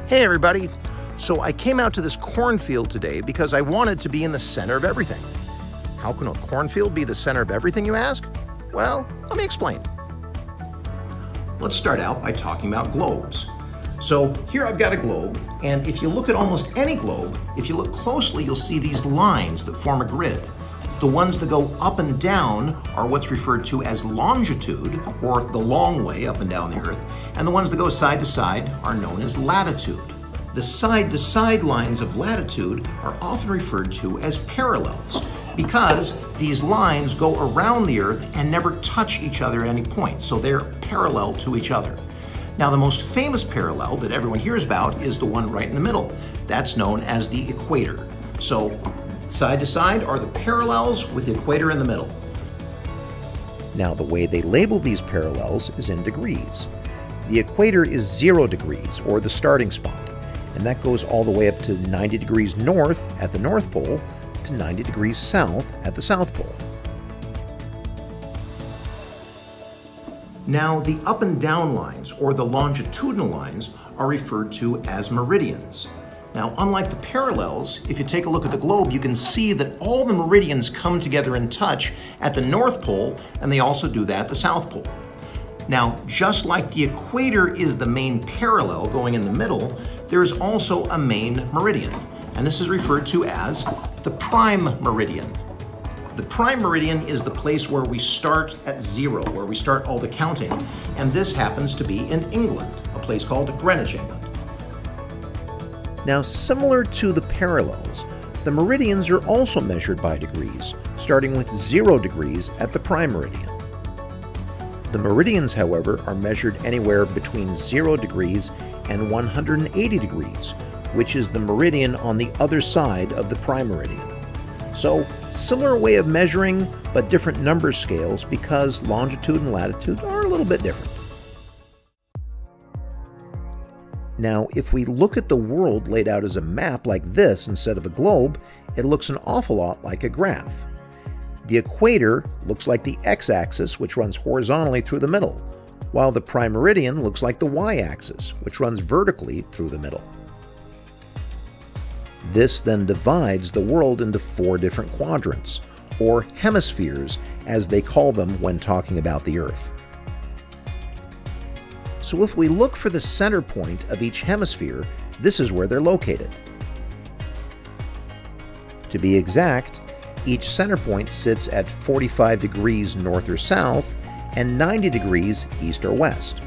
Hey everybody! So I came out to this cornfield today because I wanted to be in the center of everything. How can a cornfield be the center of everything, you ask? Well, let me explain. Let's start out by talking about globes. So here I've got a globe, and if you look at almost any globe, if you look closely, you'll see these lines that form a grid. The ones that go up and down are what's referred to as longitude, or the long way up and down the Earth, and the ones that go side to side are known as latitude. The side-to-side lines of latitude are often referred to as parallels because these lines go around the Earth and never touch each other at any point, so they're parallel to each other. Now, the most famous parallel that everyone hears about is the one right in the middle. That's known as the equator. So side to side are the parallels with the equator in the middle. Now, the way they label these parallels is in degrees. The equator is 0 degrees, or the starting spot, and that goes all the way up to 90 degrees north at the North Pole to 90 degrees south at the South Pole. Now, the up and down lines, or the longitudinal lines, are referred to as meridians. Now, unlike the parallels, if you take a look at the globe, you can see that all the meridians come together and touch at the North Pole, and they also do that at the South Pole. Now, just like the equator is the main parallel going in the middle, there is also a main meridian, and this is referred to as the prime meridian. The prime meridian is the place where we start at 0, where we start all the counting, and this happens to be in England, a place called Greenwich, England. Now, similar to the parallels, the meridians are also measured by degrees, starting with 0 degrees at the prime meridian. The meridians, however, are measured anywhere between 0 degrees and 180 degrees, which is the meridian on the other side of the prime meridian. So, similar way of measuring, but different number scales because longitude and latitude are a little bit different. Now, if we look at the world laid out as a map like this instead of a globe, it looks an awful lot like a graph. The equator looks like the x-axis, which runs horizontally through the middle, while the prime meridian looks like the y-axis, which runs vertically through the middle. This then divides the world into 4 different quadrants, or hemispheres, as they call them when talking about the Earth. So if we look for the center point of each hemisphere, this is where they're located. To be exact, each center point sits at 45 degrees north or south and 90 degrees east or west.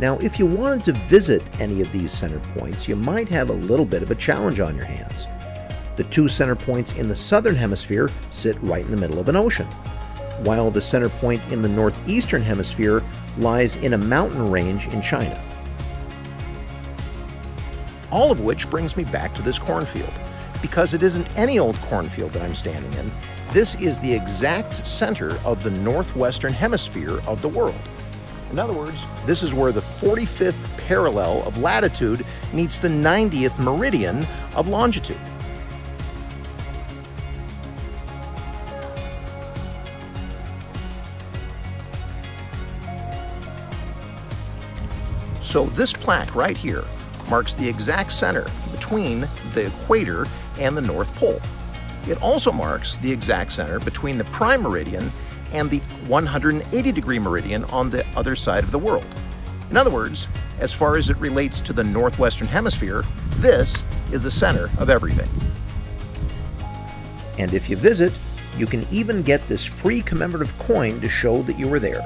Now, if you wanted to visit any of these center points, you might have a little bit of a challenge on your hands. The 2 center points in the southern hemisphere sit right in the middle of an ocean, while the center point in the northeastern hemisphere lies in a mountain range in China. All of which brings me back to this cornfield, because it isn't any old cornfield that I'm standing in. This is the exact center of the northwestern hemisphere of the world. In other words, this is where the 45th parallel of latitude meets the 90th meridian of longitude. So this plaque right here marks the exact center between the equator and the North Pole. It also marks the exact center between the prime meridian and the 180-degree meridian on the other side of the world. In other words, as far as it relates to the northwestern hemisphere, this is the center of everything. And if you visit, you can even get this free commemorative coin to show that you were there.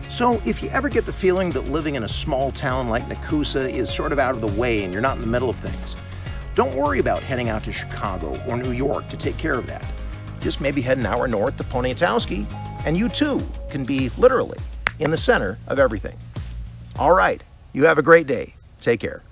So if you ever get the feeling that living in a small town like Nakusa is sort of out of the way and you're not in the middle of things, don't worry about heading out to Chicago or New York to take care of that. Just maybe head an hour north to Poniatowski, and you too can be literally in the center of everything. All right, you have a great day. Take care.